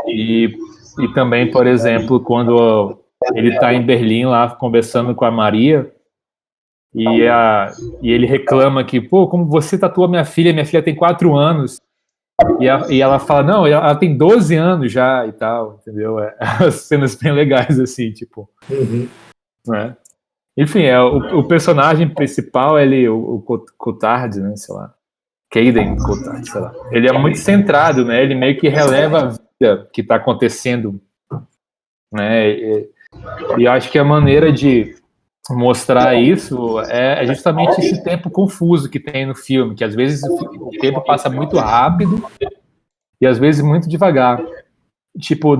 E também, por exemplo, quando ele está em Berlim lá conversando com a Maria, e ele reclama que, pô, como você tatuou minha filha tem 4 anos, e ela fala, não, ela tem 12 anos já e tal, entendeu? As cenas bem legais, assim, tipo. Né? Enfim, o personagem principal, o Coulthard, né, sei lá, Caden Coulthard, sei lá. Ele é muito centrado, né? Ele meio que releva a vida que está acontecendo, né? E eu acho que a maneira de mostrar isso é justamente esse tempo confuso que tem no filme, que às vezes o tempo passa muito rápido e às vezes muito devagar. Tipo,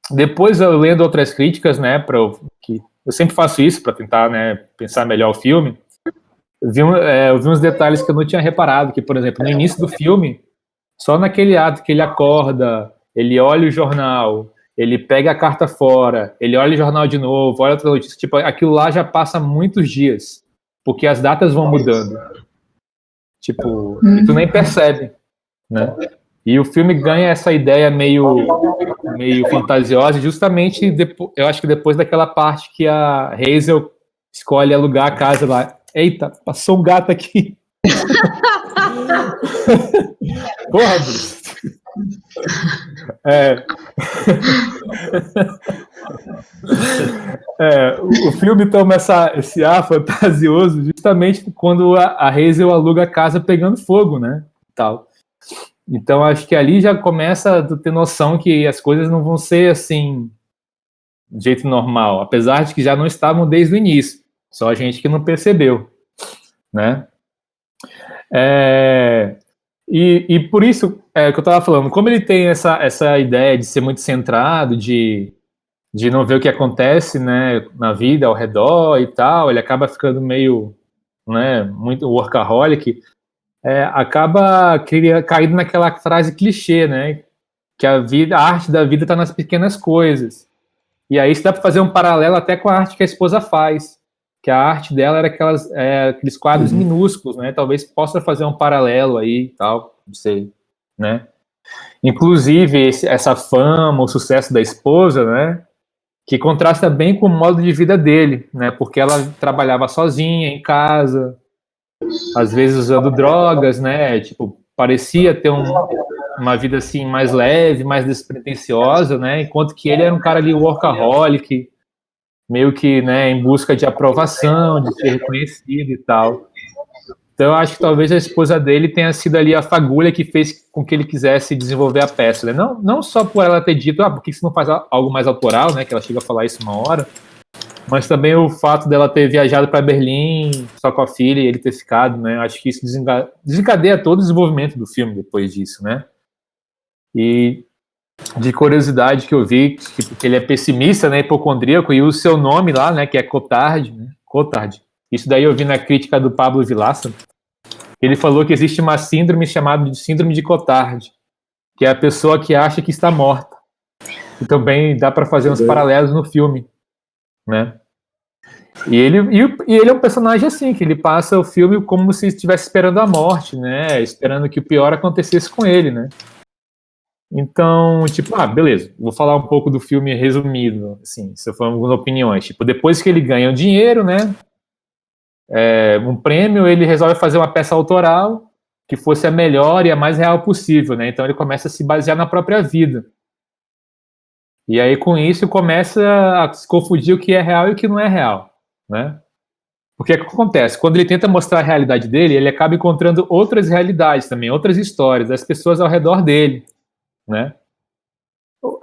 depois eu lendo outras críticas, né, que eu sempre faço isso para tentar, né, pensar melhor o filme. Eu vi uns detalhes que eu não tinha reparado, que, por exemplo, no início do filme, só naquele ato que ele acorda, ele olha o jornal, ele pega a carta fora, ele olha o jornal de novo, olha outra notícia, tipo, aquilo lá já passa muitos dias, porque as datas vão mudando. Tipo, e tu nem percebe, né? E o filme ganha essa ideia meio fantasiosa, justamente eu acho que depois daquela parte que a Hazel escolhe alugar a casa lá. Eita, passou um gato aqui. Porra, Bruce. O filme toma esse ar fantasioso justamente quando a Hazel aluga a casa pegando fogo, né? Tal. Então acho que ali já começa a ter noção que as coisas não vão ser assim de jeito normal, apesar de que já não estavam desde o início, só a gente que não percebeu, né? E por isso que eu estava falando, como ele tem essa ideia de ser muito centrado, de não ver o que acontece, né, na vida ao redor e tal, ele acaba ficando meio, né, muito workaholic, acaba caindo naquela frase clichê, né, que a arte da vida está nas pequenas coisas. E aí isso dá para fazer um paralelo até com a arte que a esposa faz, que a arte dela era aqueles quadros minúsculos, né? Talvez possa fazer um paralelo aí e tal, não sei, né? Inclusive essa fama, o sucesso da esposa, né? Que contrasta bem com o modo de vida dele, né? Porque ela trabalhava sozinha em casa, às vezes usando drogas, né? Tipo, parecia ter uma vida assim mais leve, mais despretensiosa, né? Enquanto que ele era um cara ali workaholic, meio que, né, em busca de aprovação, de ser reconhecido e tal. Então eu acho que talvez a esposa dele tenha sido ali a fagulha que fez com que ele quisesse desenvolver a peça, né? Não só por ela ter dito, por que você não faz algo mais autoral, né? Que ela chega a falar isso uma hora, mas também o fato dela ter viajado para Berlim só com a filha e ele ter ficado, né? Acho que isso desencadeia todo o desenvolvimento do filme depois disso, né? E de curiosidade que eu vi, que ele é pessimista, né, hipocondríaco, e o seu nome lá, né, que é Coulthard, né? Coulthard. Isso daí eu vi na crítica do Pablo Vilaça. Ele falou que existe uma síndrome chamada de síndrome de Coulthard, que é a pessoa que acha que está morta. E também dá para fazer uns paralelos no filme, né? E ele é um personagem assim, que ele passa o filme como se estivesse esperando a morte, né? Esperando que o pior acontecesse com ele, né? Então, tipo, beleza, vou falar um pouco do filme resumido, assim, se eu for algumas opiniões. Tipo, depois que ele ganha o dinheiro, né, um prêmio, ele resolve fazer uma peça autoral que fosse a melhor e a mais real possível, né? Então ele começa a se basear na própria vida. E aí, com isso, começa a se confundir o que é real e o que não é real, né? Porque o que acontece? Quando ele tenta mostrar a realidade dele, ele acaba encontrando outras realidades também, outras histórias, das pessoas ao redor dele, né?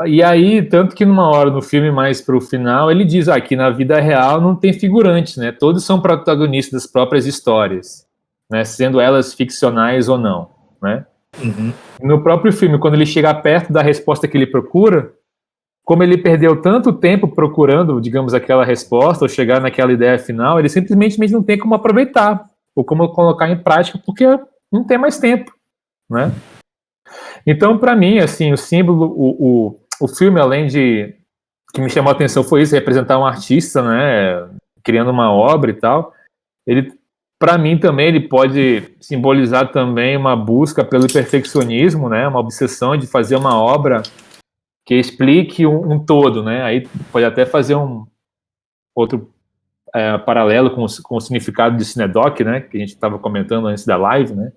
E aí, tanto que numa hora no filme, mais pro final, ele diz que na vida real não tem figurantes, né? Todos são protagonistas das próprias histórias, né? Sendo elas ficcionais ou não, né? No próprio filme, quando ele chega perto da resposta que ele procura, como ele perdeu tanto tempo procurando, digamos, aquela resposta ou chegar naquela ideia final, ele simplesmente não tem como aproveitar ou como colocar em prática porque não tem mais tempo, né? Então, para mim, assim, o símbolo, o filme, além de que me chamou a atenção foi isso, representar um artista, né, criando uma obra e tal, ele para mim também ele pode simbolizar também uma busca pelo perfeccionismo, né? Uma obsessão de fazer uma obra que explique um todo, né? Aí pode até fazer um outro paralelo com o significado de Sinedoc, né? Que a gente estava comentando antes da live, né?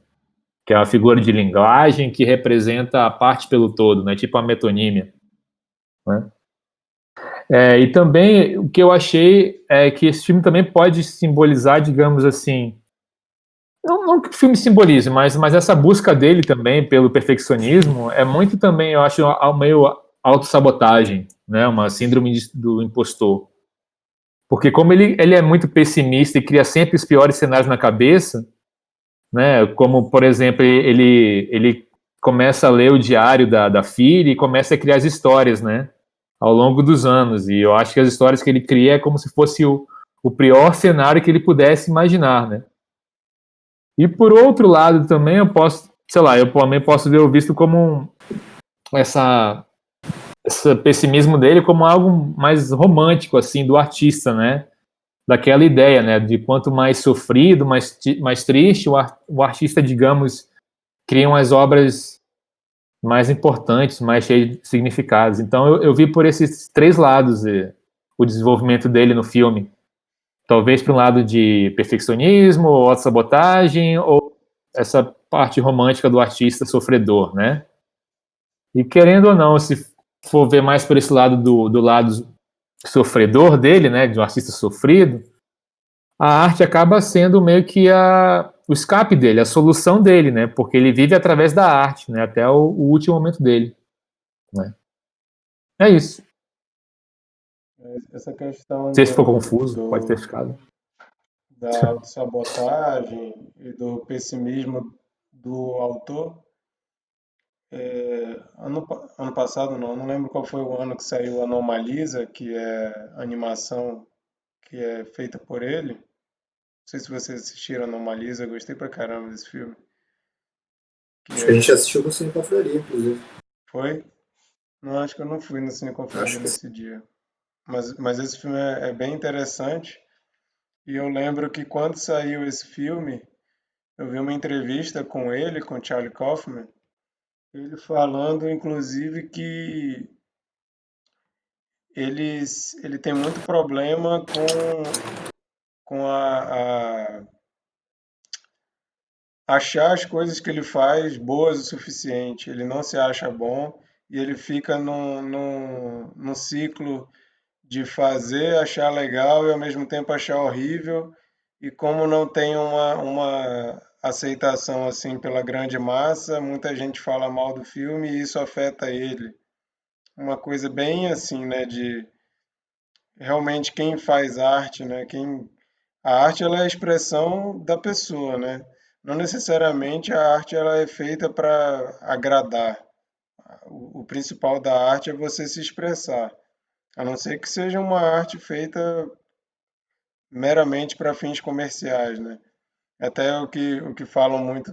Que é a figura de linguagem que representa a parte pelo todo, né? Tipo a metonímia, né? E também o que eu achei é que esse filme também pode simbolizar, digamos assim, não que o filme simbolize, mas essa busca dele também pelo perfeccionismo é muito também, eu acho, meio autossabotagem, né? Uma síndrome do impostor. Porque como ele é muito pessimista e cria sempre os piores cenários na cabeça, né? Como, por exemplo, ele começa a ler o diário da filha e começa a criar as histórias, né? Ao longo dos anos. E eu acho que as histórias que ele cria é como se fosse o pior cenário que ele pudesse imaginar, né? E por outro lado também eu posso, sei lá, eu também posso ver o visto como essa, esse pessimismo dele como algo mais romântico, assim, do artista, né? Daquela ideia, né? De quanto mais sofrido, mais triste, o artista, digamos, cria umas obras mais importantes, mais cheias de significados. Então eu vi por esses três lados o desenvolvimento dele no filme. Talvez para um lado de perfeccionismo, ou autossabotagem, ou essa parte romântica do artista sofredor, né? E querendo ou não, se for ver mais por esse lado do lado sofredor dele, né, de um artista sofrido, a arte acaba sendo meio que o escape dele, a solução dele, né? Porque ele vive através da arte, né? Até o último momento dele, né? É isso. Essa Não questão sei se ficou confuso, pode ter ficado. da autossabotagem e do pessimismo do autor. Ano passado, não lembro qual foi o ano que saiu Anomalisa, que é animação que é feita por ele. Não sei se vocês assistiram Anomalisa, gostei pra caramba desse filme. Acho que a gente assistiu no Cine Confraria, inclusive. Foi? Não, acho que eu não fui no Cine Confraria Acho que nesse dia. Mas esse filme é bem interessante. E eu lembro que quando saiu esse filme, eu vi uma entrevista com ele, com Charlie Kaufman, ele falando, inclusive, que ele tem muito problema com achar as coisas que ele faz boas o suficiente. Ele não se acha bom e ele fica num ciclo de fazer, achar legal e ao mesmo tempo achar horrível. E como não tem uma aceitação assim pela grande massa, muita gente fala mal do filme e isso afeta ele. Uma coisa bem assim, né, de realmente quem faz arte, né, a arte ela é a expressão da pessoa, né? Não necessariamente a arte ela é feita para agradar. O principal da arte é você se expressar, a não ser que seja uma arte feita meramente para fins comerciais, né? Até o que falam muito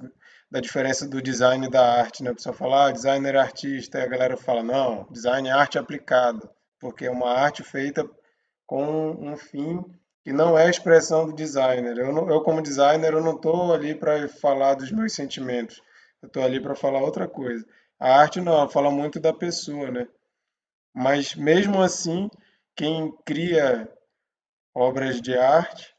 da diferença do design e da arte, né? A pessoa fala, designer é artista, e a galera fala, não, design é arte aplicada, porque é uma arte feita com um fim que não é a expressão do designer. Eu como designer, eu não estou ali para falar dos meus sentimentos, eu estou ali para falar outra coisa. A arte não, ela fala muito da pessoa, né? Mas mesmo assim, quem cria obras de arte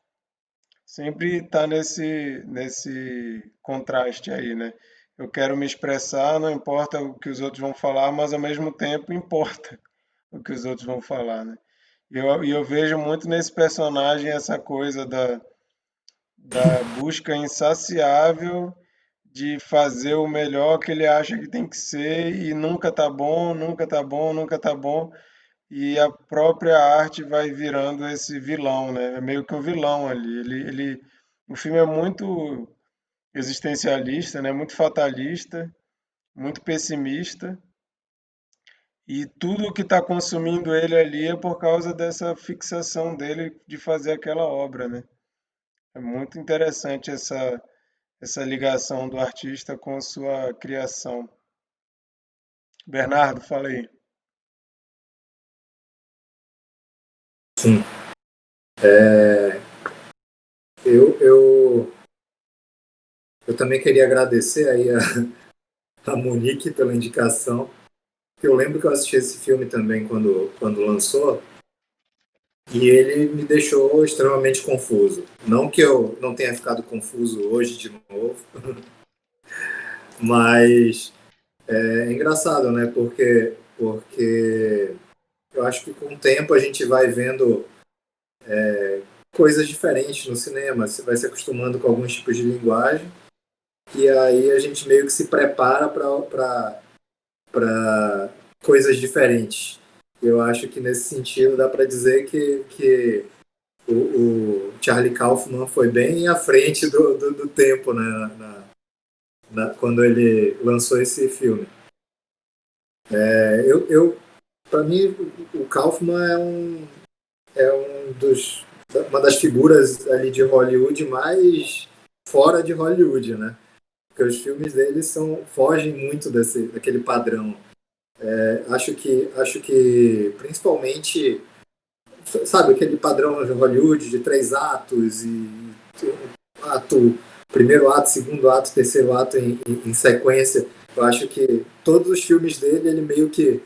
sempre está nesse contraste aí, né? Eu quero me expressar, não importa o que os outros vão falar, mas ao mesmo tempo importa o que os outros vão falar, né? E eu vejo muito nesse personagem essa coisa da busca insaciável de fazer o melhor que ele acha que tem que ser e nunca tá bom, nunca tá bom, nunca tá bom. E a própria arte vai virando esse vilão, né? É meio que um vilão ali. O filme é muito existencialista, né? Muito fatalista, muito pessimista. E tudo que está consumindo ele ali é por causa dessa fixação dele de fazer aquela obra, né? É muito interessante essa ligação do artista com sua criação. Bernardo, fala aí. sim. Eu também queria agradecer aí a Monique pela indicação. Eu lembro que eu assisti esse filme também quando lançou, e ele me deixou extremamente confuso. Não que eu não tenha ficado confuso hoje de novo, mas é engraçado, né? Porque eu acho que com o tempo a gente vai vendo coisas diferentes no cinema, você vai se acostumando com alguns tipos de linguagem, e aí a gente meio que se prepara para coisas diferentes. Eu acho que nesse sentido dá para dizer que o Charlie Kaufman foi bem à frente do tempo, né, quando ele lançou esse filme. Para mim, o Kaufman uma das figuras ali de Hollywood mais fora de Hollywood, né? Porque os filmes dele fogem muito daquele padrão. Acho que principalmente, sabe, aquele padrão de Hollywood de 3 atos e primeiro ato, segundo ato, terceiro ato em sequência. Eu acho que todos os filmes dele, ele meio que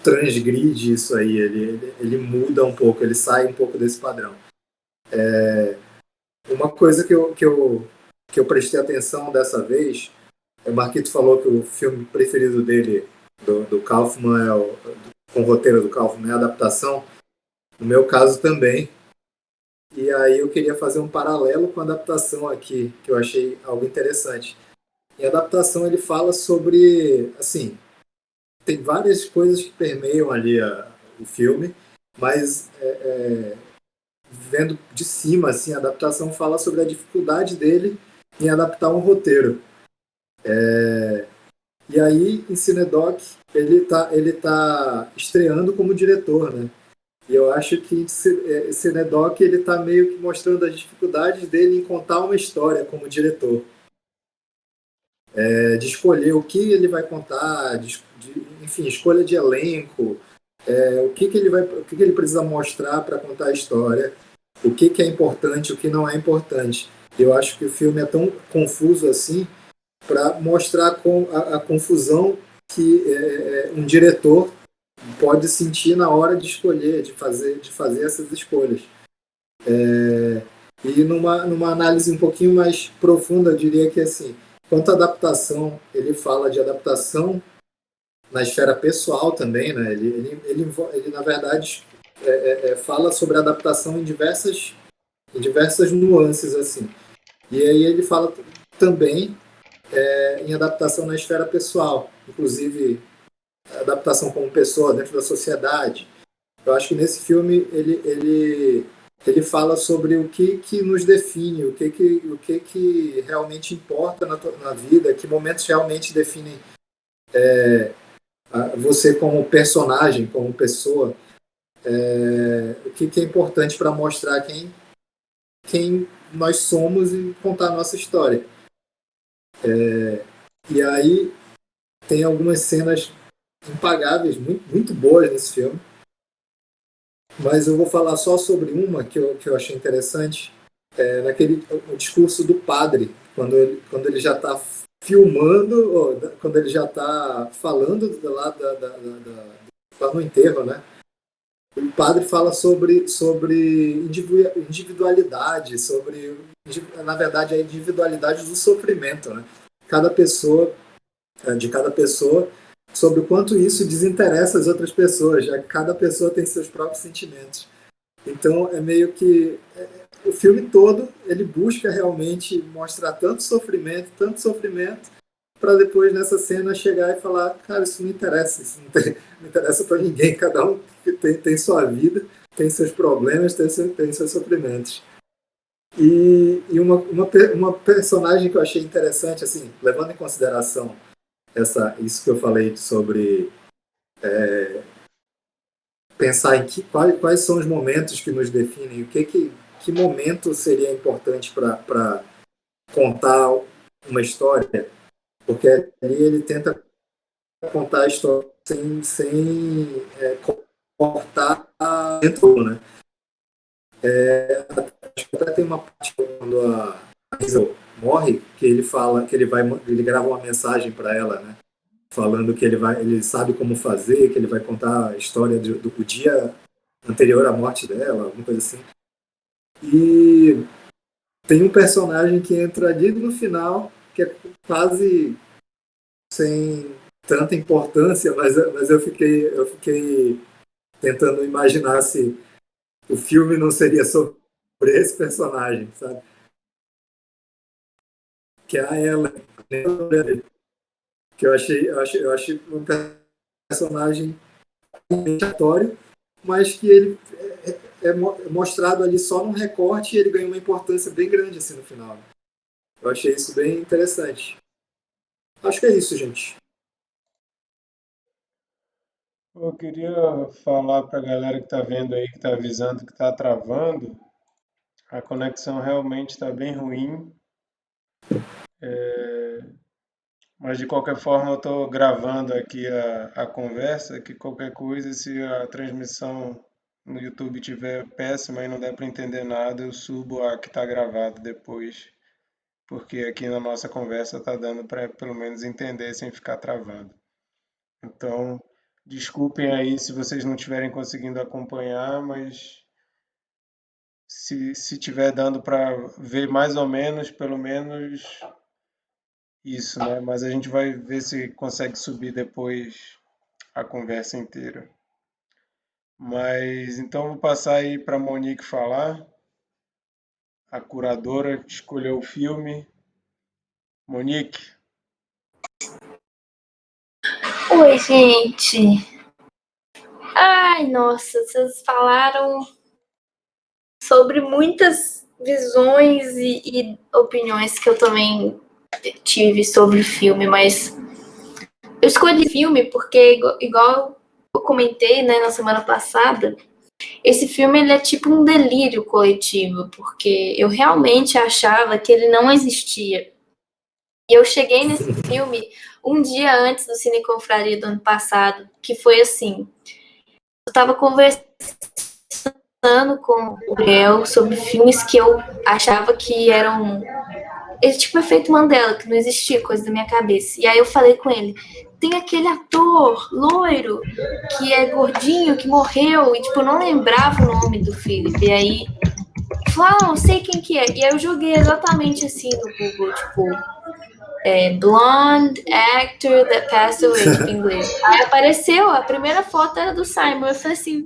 transgride isso aí, ele muda um pouco, ele sai um pouco desse padrão. Uma coisa que eu prestei atenção dessa vez, o Marquito falou que o filme preferido dele, do Kaufman, com o roteiro do Kaufman, é a adaptação. No meu caso também. E aí eu queria fazer um paralelo com a adaptação aqui, que eu achei algo interessante. Em adaptação ele fala sobre, assim, tem várias coisas que permeiam ali o filme, mas vendo de cima, assim, a adaptação fala sobre a dificuldade dele em adaptar um roteiro. E aí, em Cinedoc, ele tá estreando como diretor, né? E eu acho que Cinedoc ele está meio que mostrando as dificuldades dele em contar uma história como diretor. De escolher o que ele vai contar, enfim, escolha de elenco, o que ele precisa mostrar para contar a história, o que é importante, o que não é importante. Eu acho que o filme é tão confuso assim para mostrar a confusão que um diretor pode sentir na hora de escolher, de fazer essas escolhas. E numa análise um pouquinho mais profunda, eu diria que assim, quanto à adaptação, ele fala de adaptação na esfera pessoal também, né? Ele na verdade, fala sobre adaptação em diversas nuances, assim. E aí ele fala também em adaptação na esfera pessoal, inclusive adaptação como pessoa dentro da sociedade. Eu acho que nesse filme ele fala sobre o que nos define, o que realmente importa na vida, que momentos realmente definem você como personagem, como pessoa, o que é importante para mostrar quem nós somos e contar a nossa história. E aí tem algumas cenas impagáveis, muito, muito boas nesse filme. Mas eu vou falar só sobre uma que eu achei interessante. O discurso do padre, quando ele já está filmando, quando ele já está falando lá no enterro, né? O padre fala sobre individualidade, na verdade, a individualidade do sofrimento, né? De cada pessoa, sobre o quanto isso desinteressa as outras pessoas, já que cada pessoa tem seus próprios sentimentos. Então, é meio que o filme todo, ele busca realmente mostrar tanto sofrimento, para depois nessa cena chegar e falar, cara, isso não interessa, não interessa para ninguém, cada um tem sua vida, tem seus problemas, tem seus sofrimentos. E uma personagem que eu achei interessante, assim, levando em consideração isso que eu falei sobre pensar em quais são os momentos que nos definem, que momento seria importante para contar uma história, porque ali ele tenta contar a história sem cortar dentro, né? acho que até tem uma parte quando a Hazel morre, que ele fala que ele grava uma mensagem para ela, né? Falando que ele sabe como fazer, que ele vai contar a história do dia anterior à morte dela, alguma coisa assim. E tem um personagem que entra ali no final, que é quase sem tanta importância, mas eu fiquei tentando imaginar se o filme não seria sobre esse personagem, sabe? Que é a Ellen, que eu achei um personagem aleatório, mas que ele é mostrado ali só num recorte e ele ganha uma importância bem grande assim no final. Eu achei isso bem interessante. Acho que é isso, gente. Eu queria falar para a galera que está vendo aí, que está avisando que está travando, a conexão realmente está bem ruim, mas de qualquer forma eu estou gravando aqui a conversa, que qualquer coisa, se a transmissão no YouTube tiver péssima e não der para entender nada, eu subo a que está gravado depois, porque aqui na nossa conversa está dando para pelo menos entender sem ficar travado. Então, desculpem aí se vocês não estiverem conseguindo acompanhar, mas se tiver dando para ver mais ou menos, pelo menos isso, né? Mas a gente vai ver se consegue subir depois a conversa inteira. Mas então vou passar aí para Monique falar, a curadora que escolheu o filme. Monique, Oi, gente. Ai, nossa, vocês falaram sobre muitas visões e opiniões que eu também tive sobre o filme, mas eu escolhi filme porque, igual eu comentei, né, na semana passada, esse filme ele é tipo um delírio coletivo, porque eu realmente achava que ele não existia. E eu cheguei nesse filme um dia antes do Cine Confraria do ano passado, que foi assim, eu estava conversando com o Gabriel sobre filmes que eu achava que eram esse tipo efeito Mandela, que não existia coisa da minha cabeça. E aí eu falei com ele, tem aquele ator loiro que é gordinho, que morreu, e tipo, eu não lembrava o nome do Felipe. E aí, falou, não sei quem que é. E aí eu joguei exatamente assim no Google, tipo, blonde actor that passed away, tipo, em inglês. Aí apareceu, a primeira foto era do Simon. Eu falei assim,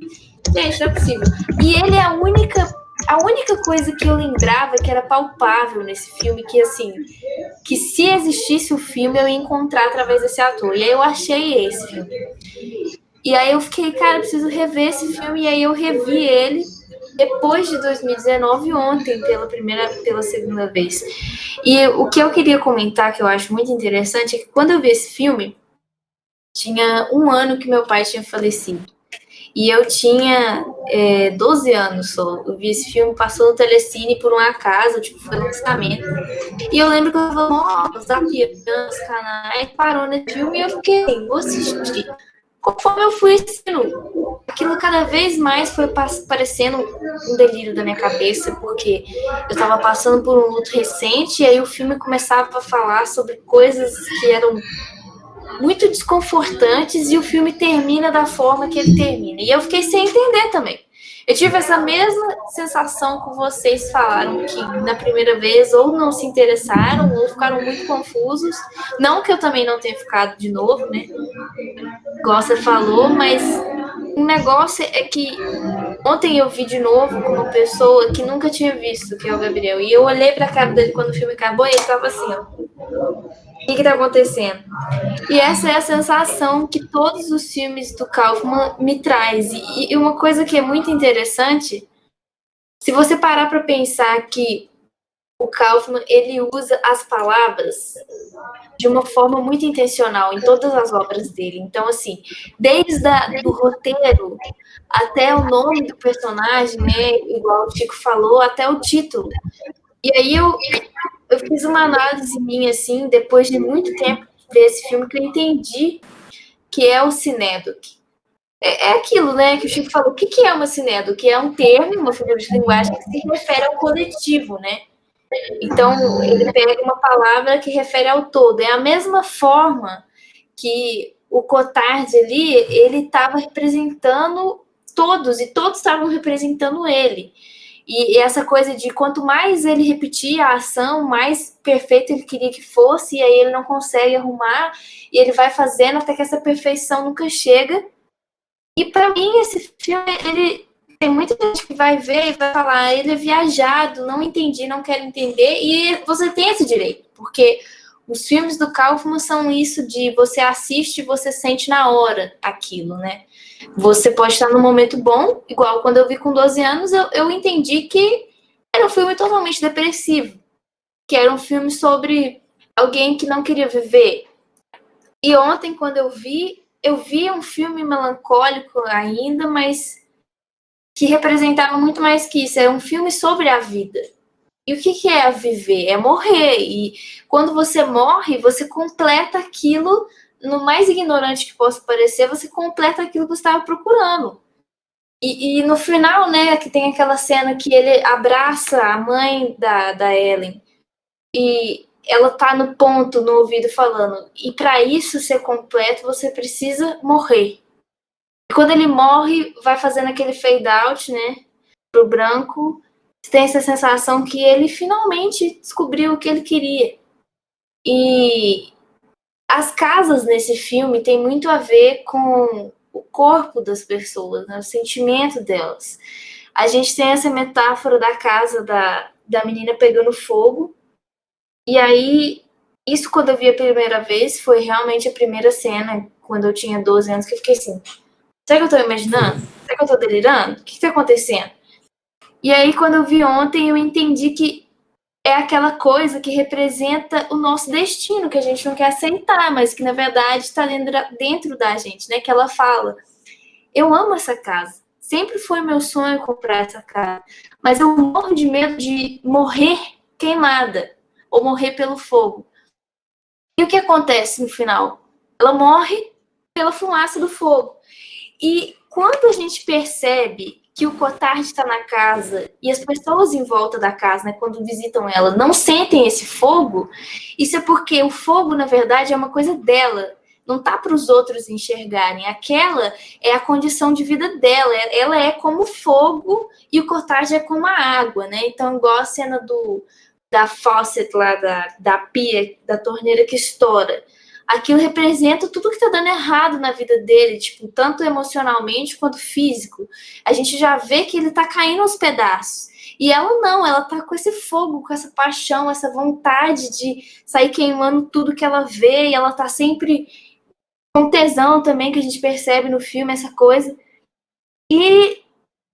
gente, não é possível. E ele é a única coisa que eu lembrava que era palpável nesse filme, que assim, que se existisse o filme eu ia encontrar através desse ator. E aí eu achei esse filme. E aí eu fiquei, cara, preciso rever esse filme. E aí eu revi ele depois de 2019, ontem, pela segunda vez. E o que eu queria comentar, que eu acho muito interessante, é que quando eu vi esse filme, tinha 1 ano que meu pai tinha falecido. E eu tinha 12 anos só. Eu vi esse filme, passou no Telecine por um acaso, tipo, foi lançamento. E eu lembro que eu falei, zapeando os canais, parou nesse filme e eu fiquei assim, vou assistir. Conforme eu fui assistindo, aquilo cada vez mais foi parecendo um delírio da minha cabeça, porque eu estava passando por um luto recente e aí o filme começava a falar sobre coisas que eram muito desconfortantes e o filme termina da forma que ele termina. E eu fiquei sem entender também. Eu tive essa mesma sensação que vocês falaram, que na primeira vez ou não se interessaram ou ficaram muito confusos. Não que eu também não tenha ficado de novo, né? Igual você falou, mas o negócio é que ontem eu vi de novo com uma pessoa que nunca tinha visto, que é o Gabriel. E eu olhei pra cara dele quando o filme acabou e ele tava assim, ó. O que tá acontecendo? E essa é a sensação que todos os filmes do Kaufman me traz. E uma coisa que é muito interessante, se você parar para pensar que o Kaufman ele usa as palavras de uma forma muito intencional em todas as obras dele. Então, assim, desde do roteiro até o nome do personagem, né, igual o Chico falou, até o título. E aí eu fiz uma análise minha, assim, depois de muito tempo ver esse filme, que eu entendi que é o Cinédoc. É aquilo, né, que o Chico falou. O que é uma cinédo? Que é um termo, uma figura de linguagem que se refere ao coletivo, né? Então, ele pega uma palavra que refere ao todo. É a mesma forma que o Cotard ali, ele estava representando todos, e todos estavam representando ele. E essa coisa de quanto mais ele repetia a ação, mais perfeito ele queria que fosse, e aí ele não consegue arrumar, e ele vai fazendo até que essa perfeição nunca chega. E para mim, esse filme, ele tem muita gente que vai ver e vai falar, ele é viajado, não entendi, não quero entender, e você tem esse direito, porque os filmes do Kaufman são isso de você assiste e você sente na hora aquilo, né? Você pode estar num momento bom, igual quando eu vi com 12 anos, eu entendi que era um filme totalmente depressivo, que era um filme sobre alguém que não queria viver. E ontem, quando eu vi um filme melancólico ainda, mas que representava muito mais que isso. Era um filme sobre a vida. E o que é viver? É morrer. E quando você morre, você completa aquilo, no mais ignorante que possa parecer, você completa aquilo que você estava procurando. E no final, né, que tem aquela cena que ele abraça a mãe da Ellen e ela tá no ponto, no ouvido, falando, e para isso ser completo, você precisa morrer. E quando ele morre, vai fazendo aquele fade out, né, pro branco, tem essa sensação que ele finalmente descobriu o que ele queria. E as casas nesse filme tem muito a ver com o corpo das pessoas, né, o sentimento delas. A gente tem essa metáfora da casa da menina pegando fogo, e aí, isso quando eu vi a primeira vez, foi realmente a primeira cena, quando eu tinha 12 anos, que eu fiquei assim, será que eu tô imaginando? Será que eu tô delirando? O que tá acontecendo? E aí, quando eu vi ontem, eu entendi que é aquela coisa que representa o nosso destino, que a gente não quer aceitar, mas que, na verdade, está dentro da gente, né? Que ela fala, eu amo essa casa. Sempre foi meu sonho comprar essa casa. Mas eu morro de medo de morrer queimada ou morrer pelo fogo. E o que acontece no final? Ela morre pela fumaça do fogo. E quando a gente percebe que o Cotard está na casa e as pessoas em volta da casa, né, quando visitam ela, não sentem esse fogo, isso é porque o fogo, na verdade, é uma coisa dela. Não tá para os outros enxergarem. Aquela é a condição de vida dela. Ela é como fogo e o Cotard é como a água, né? Então, igual a cena da faucet lá, da pia, da torneira que estoura. Aquilo representa tudo que está dando errado na vida dele, tipo, tanto emocionalmente quanto físico. A gente já vê que ele está caindo aos pedaços. E ela não, ela tá com esse fogo, com essa paixão, essa vontade de sair queimando tudo que ela vê, e ela tá sempre com tesão também, que a gente percebe no filme, essa coisa. E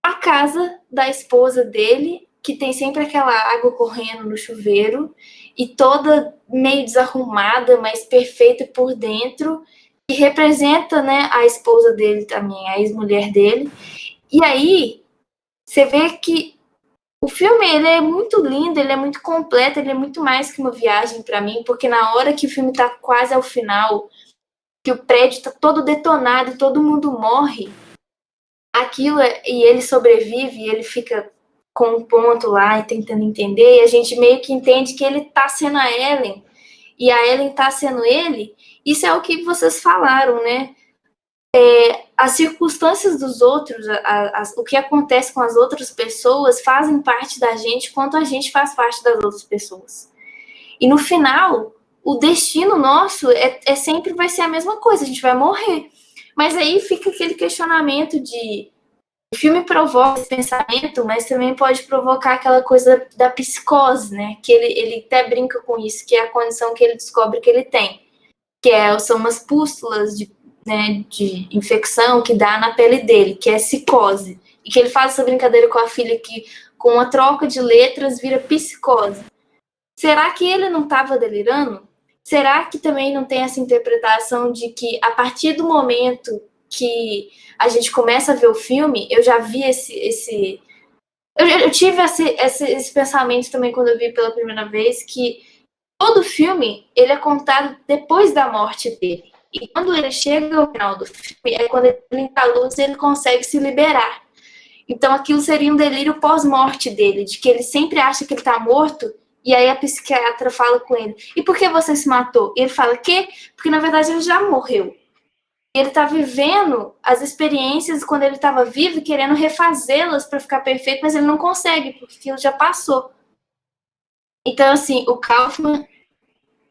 a casa da esposa dele, que tem sempre aquela água correndo no chuveiro, e toda meio desarrumada, mas perfeita por dentro, e representa, né, a esposa dele também, a ex-mulher dele. E aí, você vê que o filme, ele é muito lindo, ele é muito completo, ele é muito mais que uma viagem para mim, porque na hora que o filme tá quase ao final, que o prédio tá todo detonado e todo mundo morre, aquilo, e ele sobrevive, e ele fica com um ponto lá e tentando entender, e a gente meio que entende que ele tá sendo a Ellen, e a Ellen tá sendo ele. Isso é o que vocês falaram, né? As circunstâncias dos outros, o que acontece com as outras pessoas fazem parte da gente, quanto a gente faz parte das outras pessoas. E no final, o destino nosso sempre vai ser a mesma coisa, a gente vai morrer. Mas aí fica aquele questionamento de o filme provoca esse pensamento, mas também pode provocar aquela coisa da psicose, né? Que ele até brinca com isso, que é a condição que ele descobre que ele tem, que são umas pústulas de infecção que dá na pele dele, que é psicose. E que ele faz essa brincadeira com a filha que, com uma troca de letras, vira psicose. Será que ele não estava delirando? Será que também não tem essa interpretação de que, a partir do momento que a gente começa a ver o filme, eu já vi eu tive esse pensamento também quando eu vi pela primeira vez, que todo filme, ele é contado depois da morte dele. E quando ele chega ao final do filme, é quando ele limpa a luz e ele consegue se liberar. Então aquilo seria um delírio pós-morte dele, de que ele sempre acha que ele tá morto, e aí a psiquiatra fala com ele, e por que você se matou? E ele fala, quê? Porque na verdade ele já morreu. E ele tá vivendo as experiências quando ele estava vivo, querendo refazê-las para ficar perfeito, mas ele não consegue, porque aquilo já passou. Então, assim, o Kaufman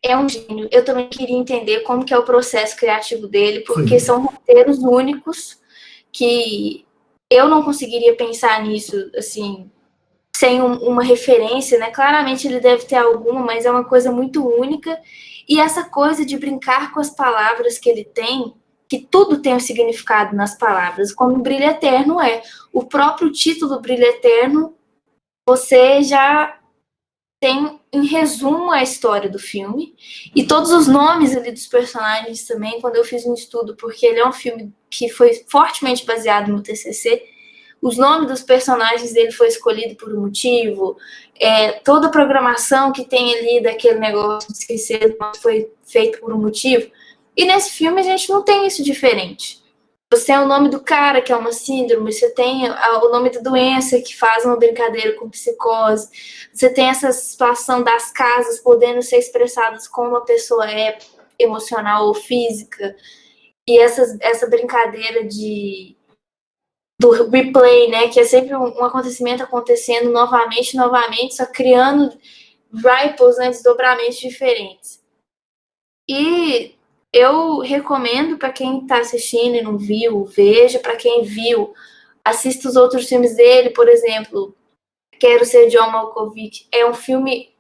é um gênio. Eu também queria entender como que é o processo criativo dele, porque são roteiros únicos que eu não conseguiria pensar nisso, assim, sem uma referência, né? Claramente ele deve ter alguma, mas é uma coisa muito única. E essa coisa de brincar com as palavras que ele tem, que tudo tem um significado nas palavras, como Brilho Eterno é. O próprio título Brilho Eterno, você já tem, em resumo, a história do filme. E todos os nomes ali dos personagens também, quando eu fiz um estudo, porque ele é um filme que foi fortemente baseado no TCC, os nomes dos personagens dele foi escolhido por um motivo, toda a programação que tem ali daquele negócio de esquecer foi feito por um motivo. E nesse filme a gente não tem isso diferente. Você tem o nome do cara, que é uma síndrome, você tem o nome da doença, que faz uma brincadeira com psicose, você tem essa situação das casas podendo ser expressadas como a pessoa é emocional ou física, e essa brincadeira do replay, né, que é sempre um acontecimento acontecendo novamente, só criando ripples, né, desdobramentos diferentes. E eu recomendo para quem está assistindo e não viu, veja. Para quem viu, assista os outros filmes dele, por exemplo, Quero Ser John Malkovich. É um filme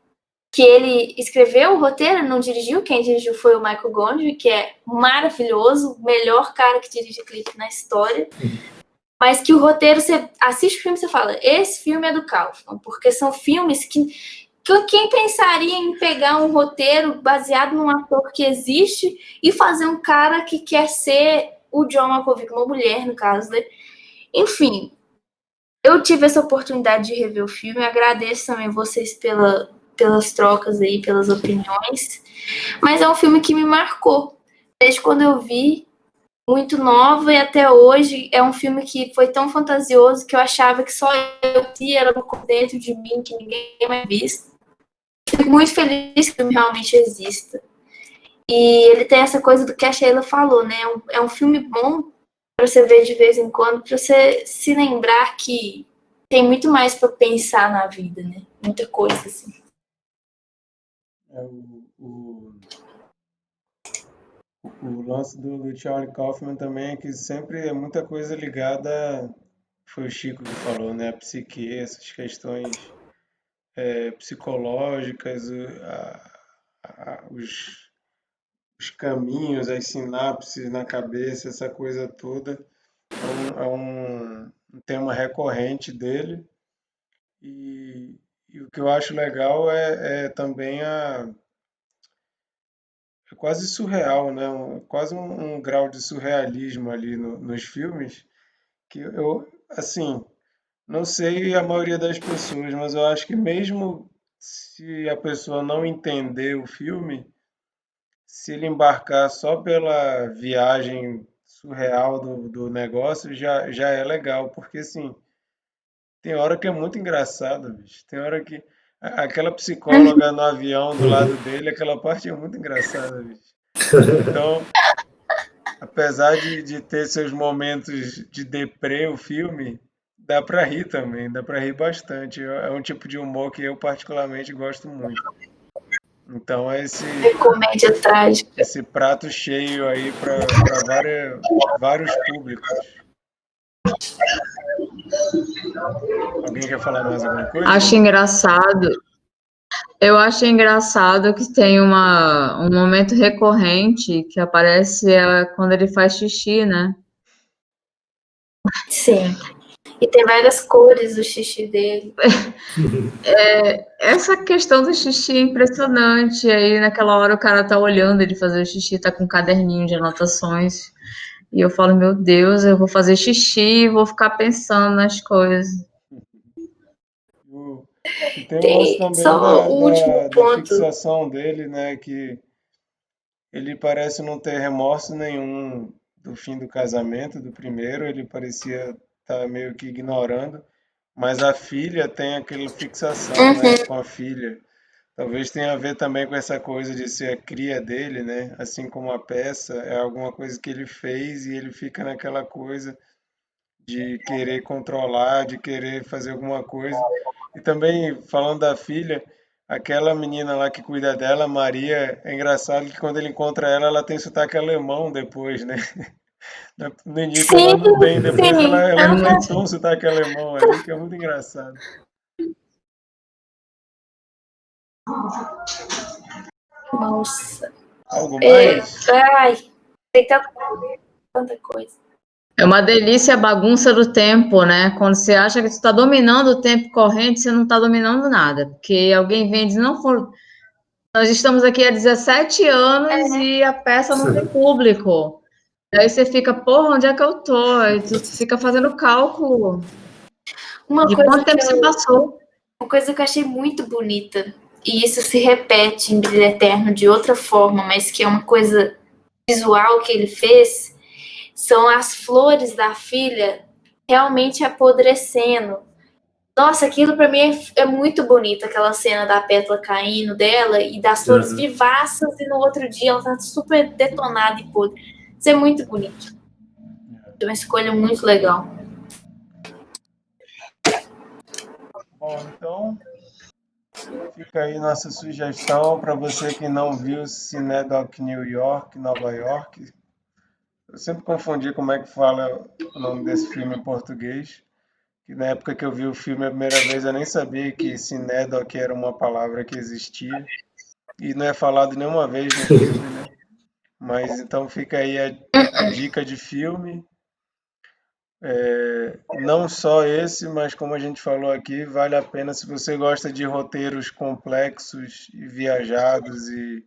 que ele escreveu o roteiro, não dirigiu. Quem dirigiu foi o Michael Gondry, que é maravilhoso, o melhor cara que dirige clipe na história. Mas que o roteiro, você assiste o filme e você fala, esse filme é do Kaufman, porque são filmes que quem pensaria em pegar um roteiro baseado num ator que existe e fazer um cara que quer ser o John Malkovich, uma mulher, no caso, né? Enfim, eu tive essa oportunidade de rever o filme, agradeço também vocês pelas trocas aí, pelas opiniões, mas é um filme que me marcou. Desde quando eu vi, muito nova, e até hoje é um filme que foi tão fantasioso que eu achava que só eu tinha, era dentro de mim, que ninguém mais visto. Fico muito feliz que o filme realmente exista. E ele tem essa coisa do que a Sheila falou, né? É um filme bom para você ver de vez em quando, para você se lembrar que tem muito mais para pensar na vida, né? Muita coisa, assim. O lance do Charlie Kaufman também é que sempre é muita coisa ligada, foi o Chico que falou, né? A psique, essas questões psicológicas, os caminhos, as sinapses na cabeça, essa coisa toda. É um tema recorrente dele. E o que eu acho legal é também é quase surreal, né? Quase um grau de surrealismo ali nos filmes, que eu, assim, não sei a maioria das pessoas, mas eu acho que mesmo se a pessoa não entender o filme, se ele embarcar só pela viagem surreal do negócio, já é legal, porque assim, tem hora que é muito engraçado, bicho. Tem hora que aquela psicóloga no avião do lado dele, aquela parte é muito engraçada, bicho. Então, apesar de ter seus momentos de deprê, o filme, dá pra rir também, dá pra rir bastante. É um tipo de humor que eu particularmente gosto muito. Então é Comédia trágica. esse prato cheio aí para vários públicos. Alguém quer falar mais alguma coisa? Acho engraçado. Eu acho engraçado que tem um momento recorrente que aparece quando ele faz xixi, né? Sim. E tem várias cores do xixi dele. Essa questão do xixi é impressionante. Aí naquela hora o cara tá olhando ele fazer o xixi, tá com um caderninho de anotações. E eu falo, meu Deus, eu vou fazer xixi e vou ficar pensando nas coisas. E tem o lance também só o último da ponto. fixação dele, né? Que ele parece não ter remorso nenhum do fim do casamento, do primeiro, ele parecia estar meio que ignorando, mas a filha tem aquela fixação, né, com a filha. Talvez tenha a ver também com essa coisa de ser a cria dele, né? Assim como a peça é alguma coisa que ele fez e ele fica naquela coisa de querer controlar, de querer fazer alguma coisa. E também, falando da filha, aquela menina lá que cuida dela, Maria, é engraçado que quando ele encontra ela, ela tem sotaque alemão depois, né? No início ela Sim, não tem, depois sim. ela inventou um sotaque alemão ali, que é muito engraçado. Nossa. Algo mais? Ai, tem tanta coisa. É uma delícia a bagunça do tempo, né? Quando você acha que você está dominando o tempo corrente, você não está dominando nada. Porque alguém vem e diz, não, nós estamos aqui há 17 anos e a peça não tem público. Aí você fica, porra, onde é que eu tô? Aí tu fica fazendo cálculo de quanto tempo se passou. Uma coisa que eu achei muito bonita, e isso se repete em Brilho Eterno de outra forma, mas que é uma coisa visual que ele fez, são as flores da filha realmente apodrecendo. Nossa, aquilo pra mim é muito bonito, aquela cena da pétala caindo dela e das flores vivaças, e no outro dia ela tá super detonada e podre. Isso é muito bonito. É uma escolha muito legal. Bom, então fica aí nossa sugestão para você que não viu Cinedoc New York, Nova York. Eu sempre confundi como é que fala o nome desse filme em português. Que na época que eu vi o filme a primeira vez eu nem sabia que Cinedoc era uma palavra que existia. E não é falado nenhuma vez no filme, né? Mas então fica aí a dica de filme. Não só esse, mas como a gente falou aqui, vale a pena se você gosta de roteiros complexos e viajados e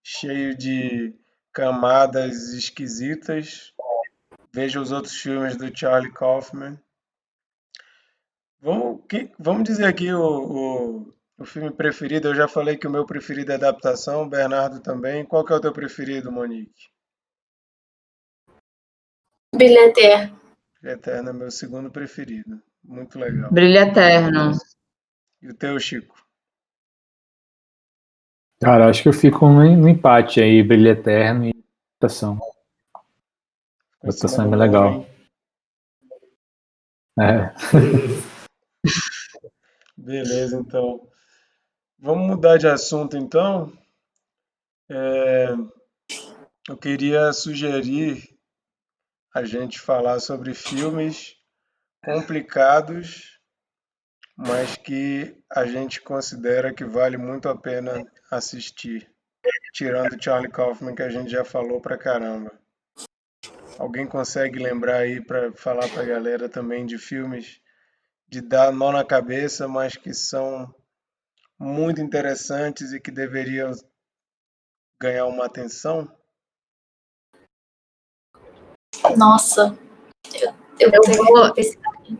cheio de camadas esquisitas. Veja os outros filmes do Charlie Kaufman. Vamos dizer aqui o filme preferido. Eu já falei que o meu preferido é adaptação, Bernardo também. Qual que é o teu preferido, Monique? Brilho Eterno. Eterno é meu segundo preferido. Muito legal. Brilho Eterno. E o teu, Chico? Cara, acho que eu fico no empate aí, Brilho Eterno e Adaptação. Ficou em cima Adaptação é do bem muro, legal. hein? É. Beleza, então. Vamos mudar de assunto, então. Eu queria sugerir a gente falar sobre filmes complicados, mas que a gente considera que vale muito a pena assistir. Tirando Charlie Kaufman, que a gente já falou pra caramba. Alguém consegue lembrar aí para falar pra galera também de filmes de dar nó na cabeça, mas que são muito interessantes e que deveriam ganhar uma atenção? Nossa,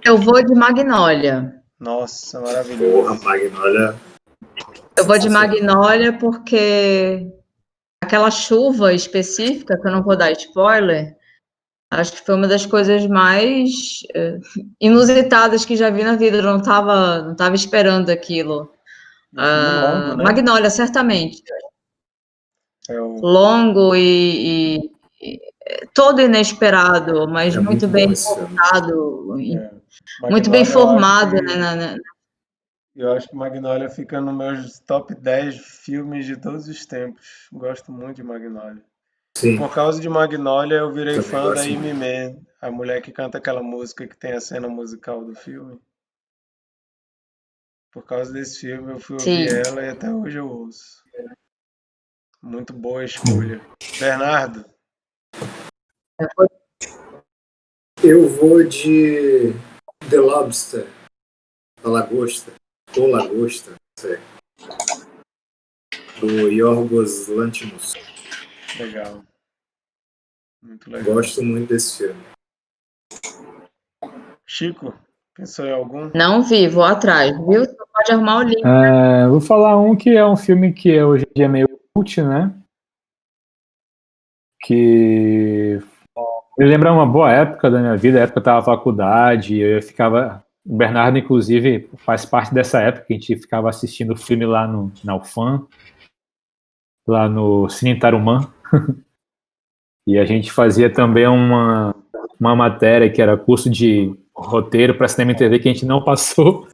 Eu vou de Magnólia. Nossa, maravilhoso. Porra, Magnólia. Eu vou de Magnólia porque aquela chuva específica, que eu não vou dar spoiler, acho que foi uma das coisas mais inusitadas que já vi na vida. Eu não tava esperando aquilo. E um filme longo, né? Magnólia, certamente. É o... Longo e todo inesperado, mas É muito muito bem bom esse filme. montado, muito bem Magnolia, formado, né? Eu acho que Magnolia fica nos meus top 10 filmes de todos os tempos. Gosto muito de Magnolia. Sim, Por causa de Magnolia, eu virei também fã da gosto Amy muito. Mann, a mulher que canta aquela música que tem a cena musical do filme. Por causa desse filme, eu fui ouvir Sim. ela e até hoje eu ouço. Muito boa escolha. Bernardo, Eu vou de The Lobster, a lagosta, ou lagosta, não sei, do Yorgos Lanthimos. legal. Muito legal. Gosto muito desse filme. Chico, pensou em algum? Não vi, vou atrás, viu? Você pode arrumar o link. Vou falar um que é um filme que hoje em dia é meio cult, né? que me lembra uma boa época da minha vida, a época que eu estava na faculdade, eu ficava... O Bernardo, inclusive, faz parte dessa época que a gente ficava assistindo o filme lá na UFAM, lá no Cine Tarumã, e a gente fazia também uma matéria que era curso de roteiro para cinema e TV que a gente não passou,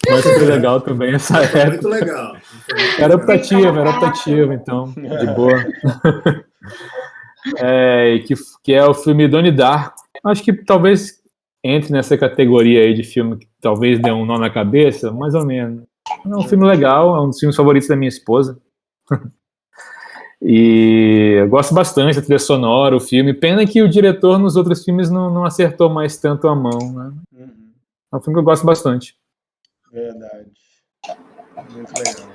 mas foi legal também essa Foi época. muito legal. Era optativo, então, de boa. Que é o filme Donnie Darko. Acho que talvez entre nessa categoria aí de filme que talvez dê um nó na cabeça, mais ou menos. É um filme legal, é um dos filmes favoritos da minha esposa. E eu gosto bastante da trilha sonora, o filme. Pena que o diretor nos outros filmes não acertou mais tanto a mão, né? Uhum. É um filme que eu gosto bastante. Verdade. Muito legal.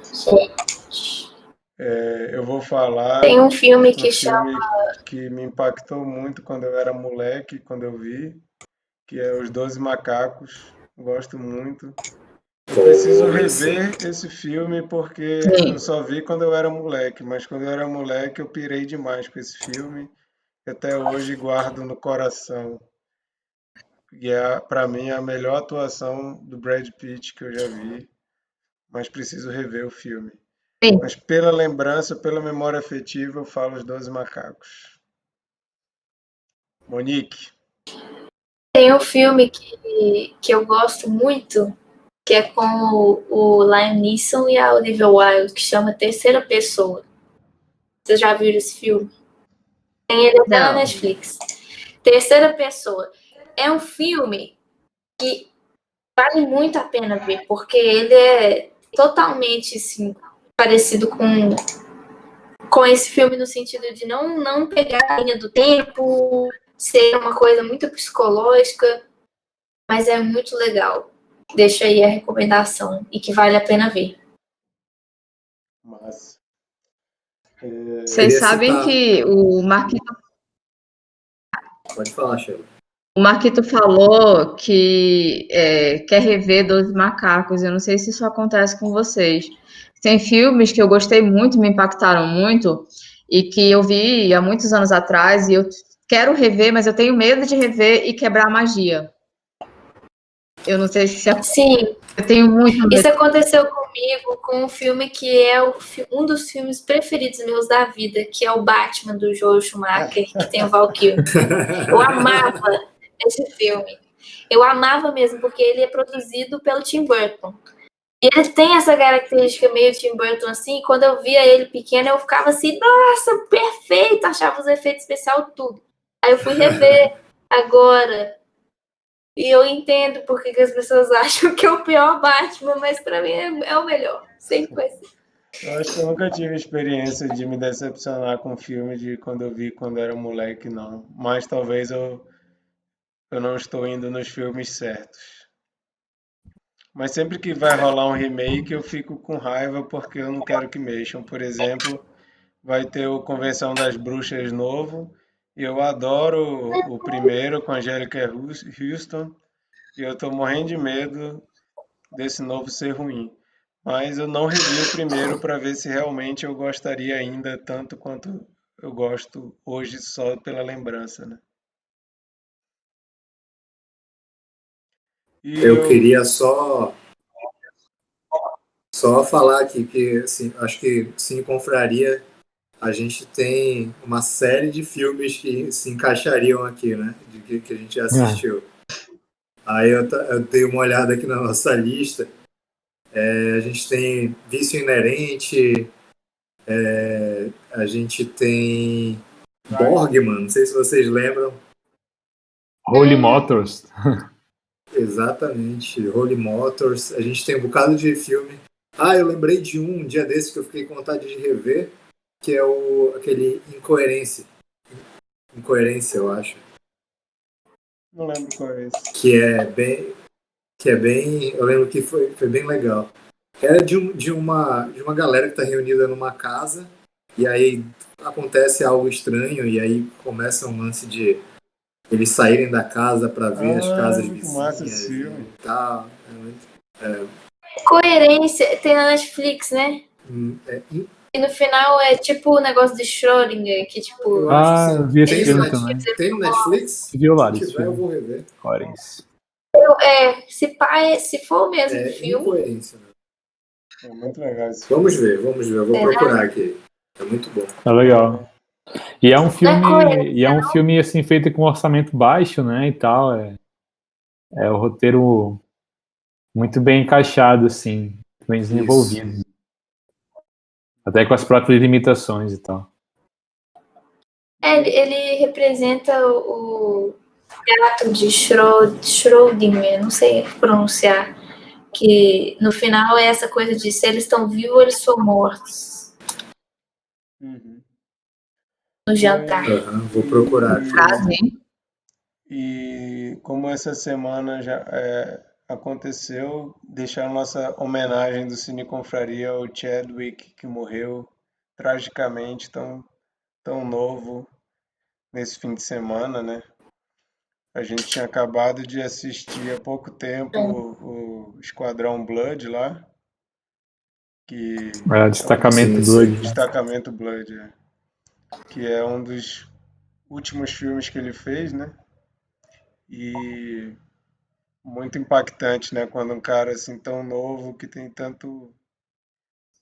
Eu vou falar Tem um filme um que filme chama. que me impactou muito quando eu era moleque, quando eu vi, que é Os 12 Macacos. Gosto muito. Eu preciso rever esse filme porque eu Sim. só vi quando eu era moleque, mas quando eu era moleque eu pirei demais com esse filme, que até hoje guardo no coração. E é, para mim, a melhor atuação do Brad Pitt que eu já vi, mas preciso rever o filme. Sim. Mas pela lembrança, pela memória afetiva, eu falo Os 12 Macacos. Monique. Tem um filme que eu gosto muito, que é com o Liam Neeson e a Olivia Wilde, que chama Terceira Pessoa. Vocês já viram esse filme? Tem ele até na Não. Netflix. Terceira Pessoa. É um filme que vale muito a pena ver, porque ele é totalmente assim, parecido com esse filme no sentido de não pegar a linha do tempo, ser uma coisa muito psicológica, mas é muito legal. Deixa aí a recomendação e que vale a pena ver. Mas Vocês Queria sabem citar- que o Marquito Pode falar, Sheila. falou que quer rever 12 Macacos. Eu não sei se isso acontece com vocês. Tem filmes que eu gostei muito, me impactaram muito, e que eu vi há muitos anos atrás, e eu quero rever, mas eu tenho medo de rever e quebrar a magia. Eu não sei se Sim, eu tenho muito medo. isso aconteceu comigo com um filme que é um dos filmes preferidos meus da vida, que é o Batman, do Joel Schumacher, que tem o Val Kilmer. Eu amava esse filme. Eu amava mesmo, porque ele é produzido pelo Tim Burton. E ele tem essa característica meio Tim Burton, assim, e quando eu via ele pequeno, eu ficava assim, nossa, perfeito, achava os efeitos especiais tudo. Aí eu fui rever agora, e eu entendo porque que as pessoas acham que é o pior Batman, mas pra mim é o melhor, sempre foi assim. eu acho que eu nunca tive experiência de me decepcionar com filme de quando eu vi quando era moleque, não. Mas talvez eu não estou indo nos filmes certos. Mas sempre que vai rolar um remake, eu fico com raiva porque eu não quero que mexam. Por exemplo, vai ter o Convenção das Bruxas novo, e eu adoro o primeiro com a Angélica Houston, e eu tô morrendo de medo desse novo ser ruim. Mas eu não revi o primeiro para ver se realmente eu gostaria ainda tanto quanto eu gosto hoje só pela lembrança, né? E Eu queria só falar aqui que assim, acho que Cine Confraria a gente tem uma série de filmes que se encaixariam aqui, né? Que a gente já assistiu. Aí eu dei uma olhada aqui na nossa lista. A gente tem Vício Inerente, a gente tem Borgman, não sei se vocês lembram. Holy Motors. Exatamente, Holy Motors. A gente tem um bocado de filme. Eu lembrei de um dia desse que eu fiquei com vontade de rever, que é aquele Incoerência. Incoerência, eu acho. não lembro qual é esse. Que é bem. Eu lembro que foi bem legal. Era de uma galera que está reunida numa casa, e aí acontece algo estranho, e aí começa um lance de eles saírem da casa para ver as casas muito massa esse vizinhas filme. e tal. Coerência, tem na Netflix, né? E no final é tipo o negócio de Schrödinger, que tipo. Eu acho que sim. vi esse Tem filme no também. Tem no Netflix? Viu lá Se esse tiver, eu filme? vou rever. Clarence. Se for o mesmo É filme, incoerência, né? É muito legal esse filme. Vamos ver. Eu vou procurar aqui. É muito bom. É legal. E é um coerente, filme assim feito com orçamento baixo, né, e tal. É o roteiro muito bem encaixado, assim, bem desenvolvido. Até com as próprias limitações e tal. ele representa o gato de Schrödinger, não sei pronunciar, que no final é essa coisa de se eles estão vivos ou eles são mortos Uhum. no jantar. Vou procurar. Frase, hein? E como essa semana já aconteceu, deixar a nossa homenagem do Cine Confraria ao Chadwick, que morreu tragicamente, tão novo, nesse fim de semana, né? A gente tinha acabado de assistir há pouco tempo o Esquadrão Blood lá, que Destacamento Sim, Blood. sim. Destacamento Blood, que é um dos últimos filmes que ele fez, né? E muito impactante, né? Quando um cara assim tão novo, que tem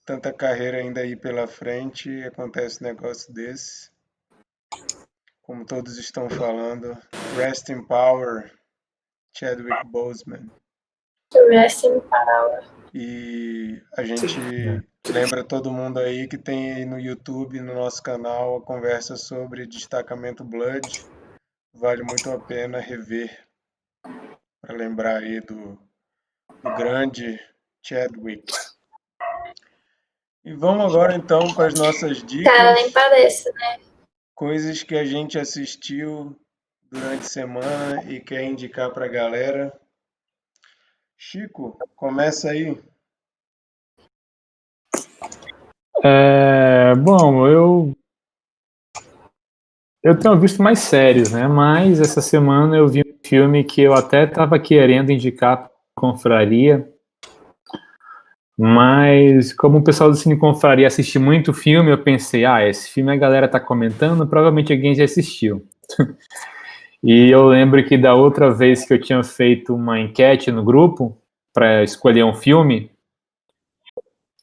tanta carreira ainda aí pela frente, acontece um negócio desse. Como todos estão falando, Rest in Power, Chadwick Boseman. Rest in power. E a gente lembra todo mundo aí que tem aí no YouTube, no nosso canal, a conversa sobre Destacamento Blood. Vale muito a pena rever para lembrar aí do grande Chadwick. E vamos agora então para as nossas Cara, dicas, nem parece, né? coisas que a gente assistiu durante a semana e quer indicar para a galera. Chico, começa aí. Bom, eu tenho visto mais séries, né? Mas essa semana eu vi um filme que eu até estava querendo indicar para a Confraria, mas como o pessoal do Cine Confraria assiste muito filme, eu pensei, esse filme a galera tá comentando, provavelmente alguém já assistiu. E eu lembro que da outra vez que eu tinha feito uma enquete no grupo para escolher um filme,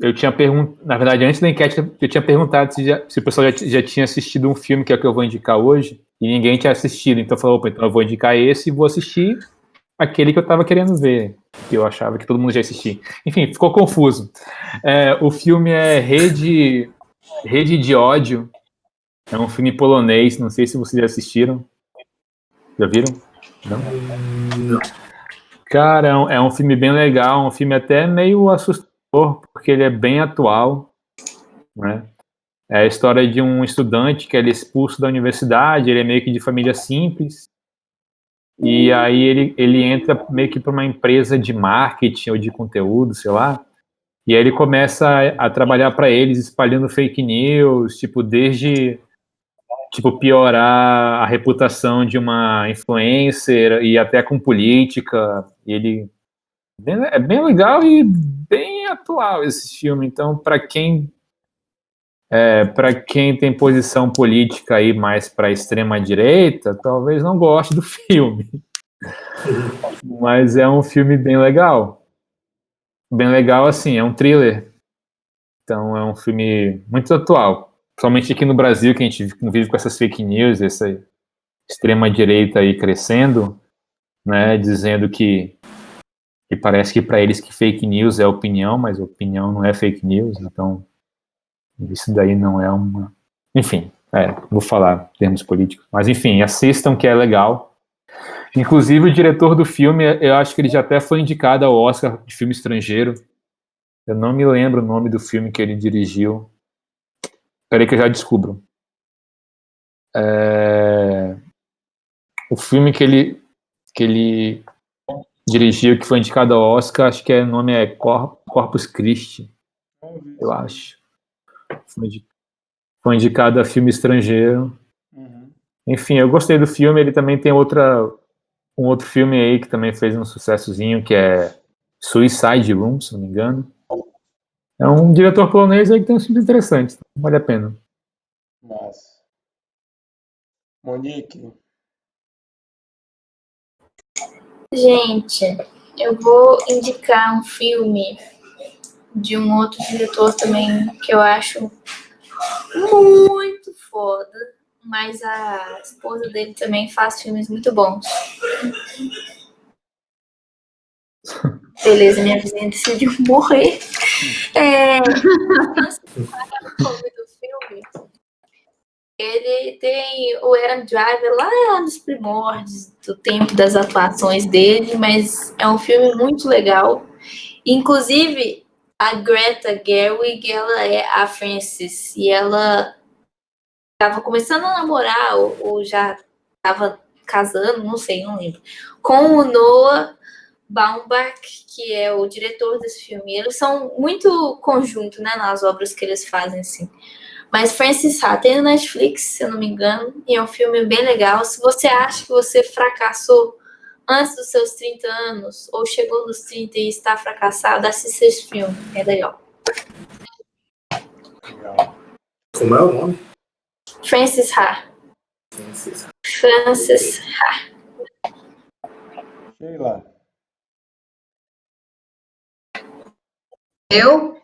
eu tinha perguntado, na verdade, antes da enquete, eu tinha perguntado se o pessoal já tinha assistido um filme que é o que eu vou indicar hoje, e ninguém tinha assistido. Então eu falei, opa, então eu vou indicar esse e vou assistir aquele que eu estava querendo ver, que eu achava que todo mundo já assistia. Enfim, ficou confuso. O filme é Rede de Ódio. É um filme polonês, não sei se vocês já assistiram. Já viram? Não? Não. Cara, é um filme bem legal, um filme até meio assustador, porque ele é bem atual, né? É a história de um estudante que ele é expulso da universidade, ele é meio que de família simples, e aí ele entra meio que para uma empresa de marketing ou de conteúdo, sei lá, e aí ele começa a trabalhar para eles, espalhando fake news, tipo, desde piorar a reputação de uma influencer e até com política. E é bem legal e bem atual esse filme. Então, para quem tem posição política aí mais para a extrema direita, talvez não goste do filme. Mas é um filme bem legal. Bem legal, assim, é um thriller. Então é um filme muito atual. Principalmente aqui no Brasil, que a gente convive com essas fake news, essa extrema direita aí crescendo, né, dizendo que parece que para eles que fake news é opinião, mas opinião não é fake news, então isso daí não é uma... Enfim, vou falar em termos políticos, mas enfim, assistam que é legal. Inclusive o diretor do filme, eu acho que ele já até foi indicado ao Oscar de filme estrangeiro. Eu não me lembro o nome do filme que ele dirigiu. Peraí que eu já descubro. O filme que ele dirigiu, que foi indicado ao Oscar, acho que o nome é Corpus Christi, eu acho. Foi indicado a filme estrangeiro. Uhum. Enfim, eu gostei do filme. Ele também tem um outro filme aí que também fez um sucessozinho, que é Suicide Room, se não me engano. É um diretor polonês aí que tem uns filmes interessantes, vale a pena. Massa. Monique, Gente, eu vou indicar um filme de um outro diretor também que eu acho muito foda, mas a esposa dele também faz filmes muito bons. Beleza, minha vizinha decidiu morrer. O nome do filme, ele tem o Adam Driver lá nos primórdios do tempo das atuações dele, mas é um filme muito legal. Inclusive, a Greta Gerwig, ela é a Frances, e ela estava começando a namorar, ou já estava casando, não sei, não lembro, com o Noah Baumbach, que é o diretor desse filme. Eles são muito conjunto, né, nas obras que eles fazem, assim. Mas Frances Ha tem no Netflix, se eu não me engano, e é um filme bem legal. Se você acha que você fracassou antes dos seus 30 anos, ou chegou nos 30 e está fracassado, assista esse filme, é legal. legal. Como é o nome? Frances Ha. Frances Ha. Sheila, Eu?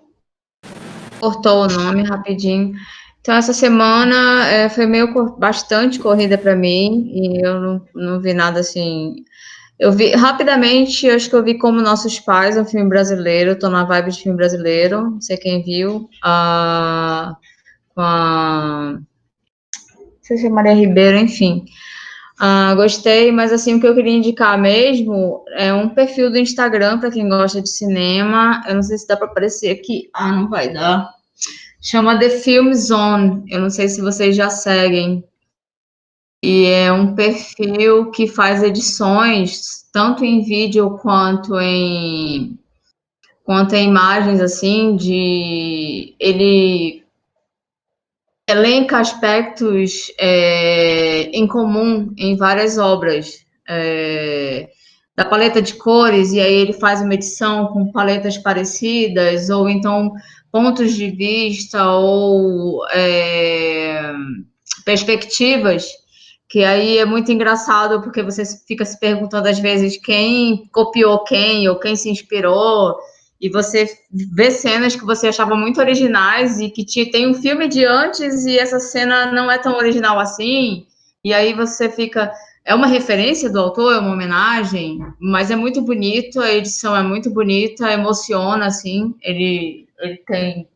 Cortou o nome rapidinho. Então, essa semana foi bastante corrida para mim e eu não vi nada assim. Eu vi rapidamente, eu acho que eu vi Como Nossos Pais, um filme brasileiro. Tô na vibe de filme brasileiro, não sei quem viu. Com a. Não sei se é Maria Ribeiro, enfim. Gostei, mas assim, o que eu queria indicar mesmo é um perfil do Instagram para quem gosta de cinema. Eu não sei se dá para aparecer aqui. Não vai dar. Chama The Film Zone. Eu não sei se vocês já seguem. E é um perfil que faz edições, tanto em vídeo quanto em imagens, assim, ele elenca aspectos em comum em várias obras. Da paleta de cores, e aí ele faz uma edição com paletas parecidas, ou então pontos de vista, ou perspectivas, que aí é muito engraçado, porque você fica se perguntando às vezes quem copiou quem, ou quem se inspirou, e você vê cenas que você achava muito originais, e que tem um filme de antes, e essa cena não é tão original assim, e aí você fica... É uma referência do autor, é uma homenagem, mas é muito bonito, a edição é muito bonita, emociona, assim, ele tem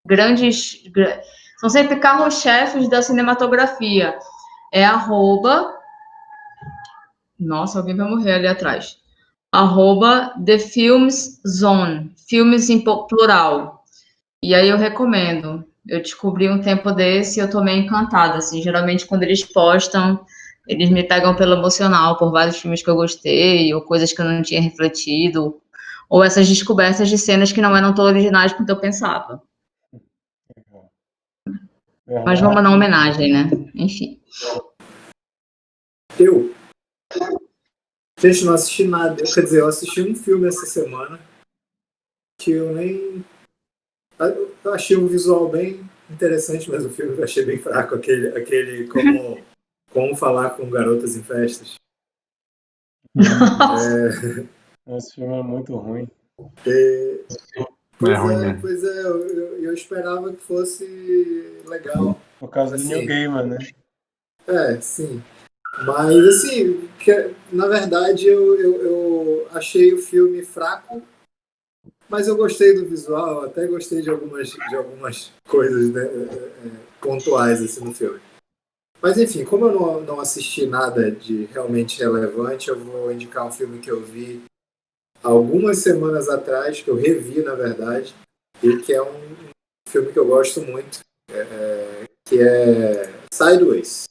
grandes... São sempre carros-chefes da cinematografia. É @ Nossa, alguém vai morrer ali atrás. @ The Films Zone, filmes em plural. E aí eu recomendo. Eu descobri um tempo desse e eu tô meio encantada, assim. Geralmente quando eles postam, eles me pegam pelo emocional, por vários filmes que eu gostei, ou coisas que eu não tinha refletido, ou essas descobertas de cenas que não eram tão originais quanto eu pensava. Mas vamos dar uma homenagem, né? Enfim. Gente, não assisti nada. Quer dizer, eu assisti um filme essa semana que eu nem... Eu achei um visual bem interessante, mas o filme eu achei bem fraco. Aquele como falar com garotas em festas. Esse filme é muito ruim. Pois é, eu esperava que fosse legal. Por causa do Neil Gaiman, né? Sim. Mas, assim, na verdade, eu achei o filme fraco, mas eu gostei do visual, até gostei de algumas coisas, né, pontuais assim, no filme. Mas, enfim, como eu não assisti nada de realmente relevante, eu vou indicar um filme que eu vi algumas semanas atrás, que eu revi, na verdade, e que é um filme que eu gosto muito, que é Sideways.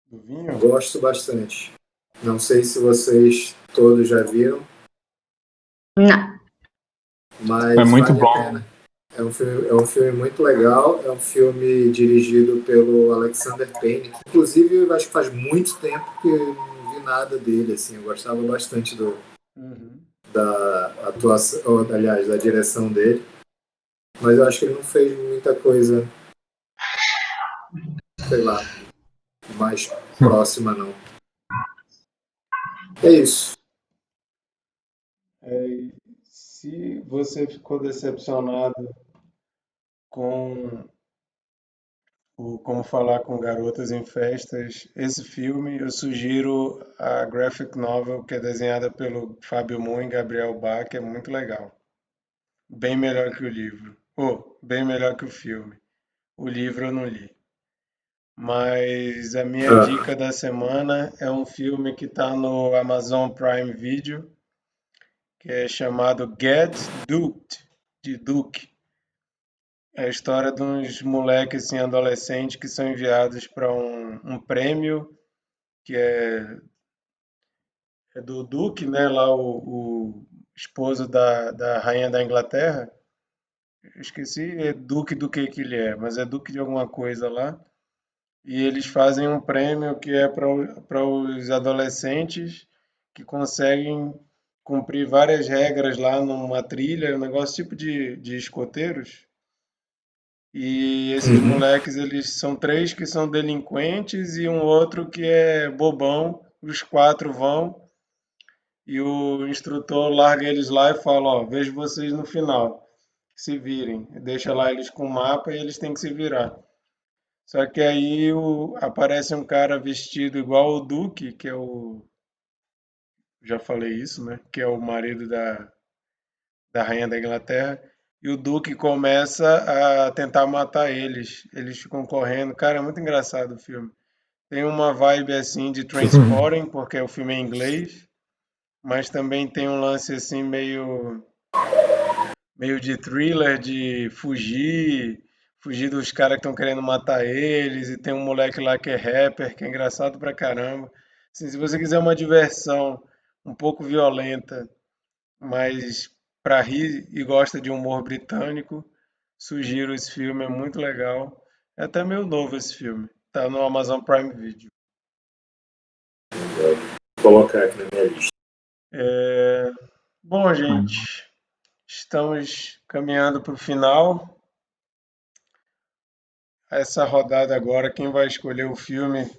Do vinho? Gosto bastante. Não sei se vocês todos já viram. Não. Mas é muito vale bom. a pena. É um filme muito legal. É um filme dirigido pelo Alexander Payne. Que, inclusive, eu acho que faz muito tempo que eu não vi nada dele. Assim. Eu gostava bastante da atuação, ou, aliás, da direção dele. Mas eu acho que ele não fez muita coisa, sei lá, mais próxima, não. É isso. Se você ficou decepcionado com o Como Falar com Garotas em Festas, esse filme eu sugiro a graphic novel que é desenhada pelo Fábio Moon e Gabriel Bá, que é muito legal. Bem melhor que o livro. Bem melhor que o filme. O livro eu não li. Mas a minha dica da semana é um filme que está no Amazon Prime Video, que é chamado Get Duked, de Duke. É a história de uns moleques assim, adolescentes que são enviados para um prêmio que é do Duque, né? Lá o esposo da rainha da Inglaterra. Eu esqueci Duque do que ele é, mas é Duque de alguma coisa lá. E eles fazem um prêmio que é para os adolescentes que conseguem cumprir várias regras lá numa trilha, um negócio tipo de escoteiros. E esses moleques, eles são três que são delinquentes e um outro que é bobão. Os quatro vão e o instrutor larga eles lá e fala, ó, vejo vocês no final. Se virem. Deixa lá eles com o mapa e eles têm que se virar. Só que aí aparece um cara vestido igual o Duque, que é o. Já falei isso, né? Que é o marido da rainha da Inglaterra. E o Duque começa a tentar matar eles. Eles ficam correndo. Cara, é muito engraçado o filme. Tem uma vibe assim de Trainspotting, porque o filme é em inglês, mas também tem um lance assim meio de thriller, de fugir dos caras que estão querendo matar eles, e tem um moleque lá que é rapper, que é engraçado pra caramba. Assim, se você quiser uma diversão um pouco violenta, mas pra rir e gosta de humor britânico, sugiro esse filme, é muito legal. É até meio novo esse filme. Tá no Amazon Prime Video. Vou colocar aqui na minha lista. Bom, gente, estamos caminhando para o final. Essa rodada agora, quem vai escolher o filme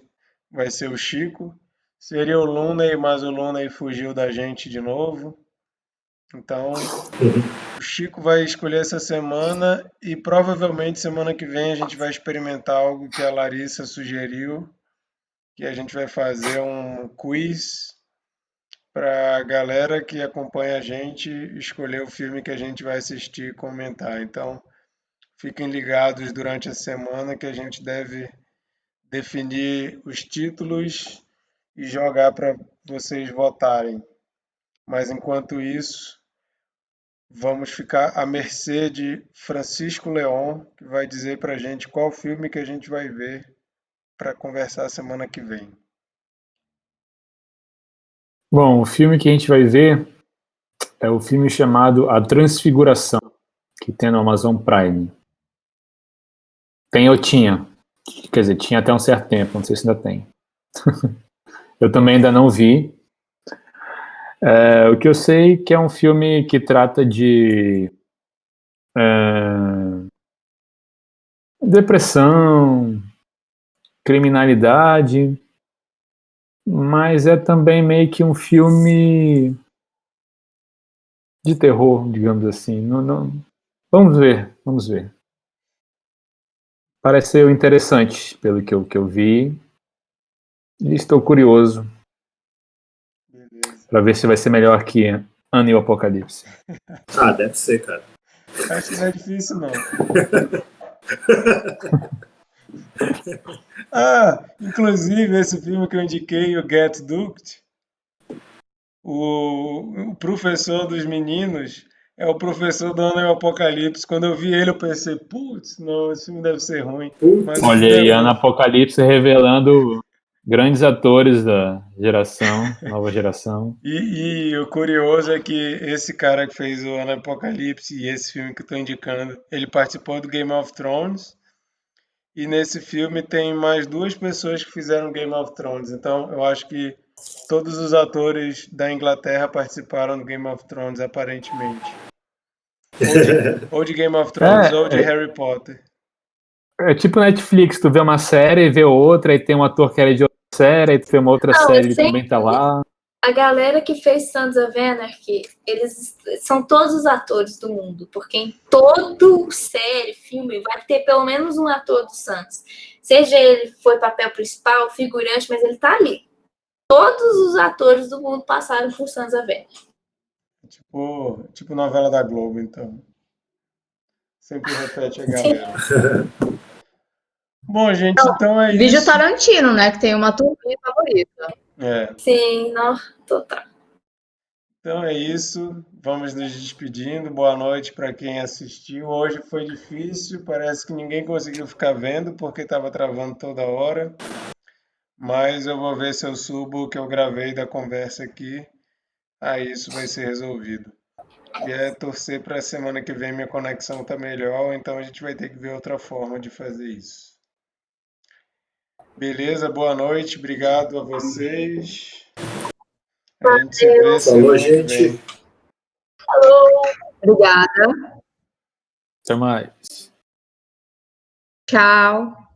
vai ser o Chico. Seria o Looney, mas o Looney fugiu da gente de novo. Então, o Chico vai escolher essa semana e provavelmente semana que vem a gente vai experimentar algo que a Larissa sugeriu, que a gente vai fazer um quiz para a galera que acompanha a gente escolher o filme que a gente vai assistir e comentar. Então, fiquem ligados durante a semana que a gente deve definir os títulos e jogar para vocês votarem. Mas enquanto isso, vamos ficar à mercê de Francisco Leon, que vai dizer para a gente qual filme que a gente vai ver para conversar semana que vem. Bom, o filme que a gente vai ver é o filme chamado A Transfiguração, que tem no Amazon Prime. Tem ou tinha? Quer dizer, tinha até um certo tempo, não sei se ainda tem. Eu também ainda não vi. O que eu sei que é um filme que trata de depressão, criminalidade, mas é também meio que um filme de terror, digamos assim. Vamos ver. Pareceu interessante pelo que eu vi. E estou curioso para ver se vai ser melhor que Ano e o Apocalipse. Deve ser, cara. Acho que não é difícil, não. Inclusive, esse filme que eu indiquei, o Get Duked, o professor dos meninos é o professor do Ano e o Apocalipse. Quando eu vi ele, eu pensei, putz, não, esse filme deve ser ruim. Mas Olha o aí, Ano e Apocalipse revelando grandes atores da nova geração. E o curioso é que esse cara que fez o Ano Apocalipse e esse filme que eu tô indicando, ele participou do Game of Thrones. E nesse filme tem mais duas pessoas que fizeram Game of Thrones. Então eu acho que todos os atores da Inglaterra participaram do Game of Thrones, aparentemente. Ou de Game of Thrones, ou de Harry Potter. É tipo Netflix, tu vê uma série, vê outra, aí tem um ator que era de outra série, aí tu vê uma outra série, ele também tá lá. A galera que fez Sons of Anarchy, eles são todos os atores do mundo, porque em todo série, filme, vai ter pelo menos um ator do Sons. Seja ele foi papel principal, figurante, mas ele tá ali. Todos os atores do mundo passaram por Sons of Anarchy. Tipo novela da Globo, então. Sempre repete a galera. Bom, gente, então é Vídeo isso. Tarantino, né? Que tem uma turminha favorita. Sim, não, total. Então é isso. Vamos nos despedindo. Boa noite para quem assistiu. Hoje foi difícil. Parece que ninguém conseguiu ficar vendo porque estava travando toda hora. Mas eu vou ver se eu subo o que eu gravei da conversa aqui. Aí isso vai ser resolvido. E é torcer para a semana que vem minha conexão tá melhor, então a gente vai ter que ver outra forma de fazer isso. Beleza, boa noite, obrigado a vocês. A gente se vê semana que vem. Obrigada. Até mais. Tchau.